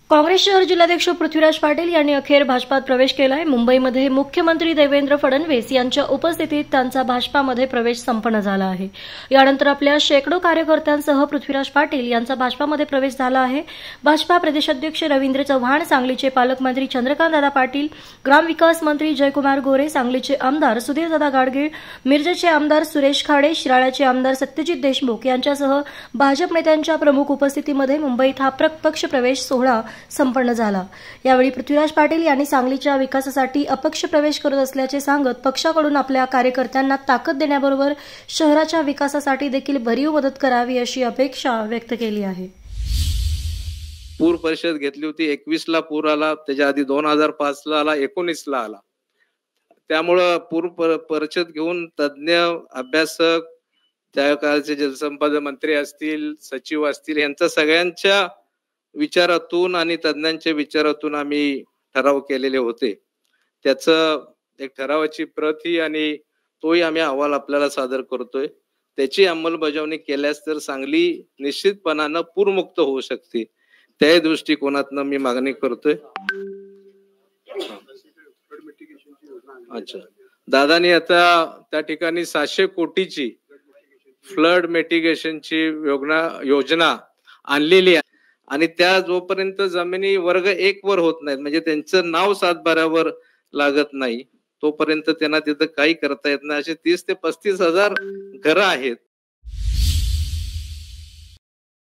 काँग्रेस शहर जिल्हाध्यक्ष पृथ्वीराज पाटील यांनी अखेर भाजपात प्रवेश केलाय। मुंबईमध्ये मुख्यमंत्री देवेंद्र फडणवीस यांच्या उपस्थितीत त्यांचा भाजपामध्ये प्रवेश संपन्न झाला आहे। यानंतर आपल्या शेकडो कार्यकर्त्यांसह पृथ्वीराज पाटील यांचा भाजपामध्ये प्रवेश झाला आहे। भाजपा प्रदेशाध्यक्ष रवींद्र चव्हाण, सांगलीचे पालकमंत्री चंद्रकांतदादा पाटील, ग्रामविकास मंत्री जयकुमार गोरे, सांगलीचे आमदार सुधीरदादा गाडगीळ, मिरजेचे आमदार सुरेश खाडे, शिराळ्याचे आमदार सत्यजित देशमुख यांच्यासह भाजप नेत्यांच्या प्रमुख उपस्थितीमध्ये मुंबईत हा पक्ष प्रवेश सोहळा संपन्न झाला। यावेळी पृथ्वीराज पाटील यांनी सांगलीच्या विकासासाठी अपक्ष प्रवेश करत असल्याचे सांगत पक्षाकडून आपल्या कार्यकर्त्यांना ताकद देण्याबरोबर शहराच्या विकासासाठी देखील भरीव मदत करावी अशी अपेक्षा व्यक्त केली आहे। पूर परिषद घेतली होती, 21 ला पूर आला, त्याच्या आधी 2005 ला आला, 19 ला आला। त्यामुळे पूर परिषद घेऊन तज्ञ अभ्यासक, त्या काळचे जलसंपदा मंत्री असतील, सचिव असतील, यांच्या सगळ्यांच्या विचारातून आणि तज्ञांच्या विचारातून आम्ही ठराव केलेले होते। त्याचं एक ठरावाची प्रत ही आणि तोही आम्ही अहवाल आपल्याला सादर करतोय। त्याची अंमलबजावणी केल्यास तर सांगली निश्चितपणाने पूरमुक्त होऊ शकते। त्या दृष्टिकोनातून मी मागणी करतोय। अच्छा, दादानी आता त्या ठिकाणी 700 कोटीची फ्लड मिटिगेशनची योजना आणलेली आहे आणि त्या जोपर्यंत जमिनी वर्ग 1 वर होत नाहीत, म्हणजे त्यांचं नाव सातबाऱ्यावर लागत नाही, तोपर्यंत त्यांना तिथं काही करता येत नाही। असे 30 ते 35 हजार घरं आहेत।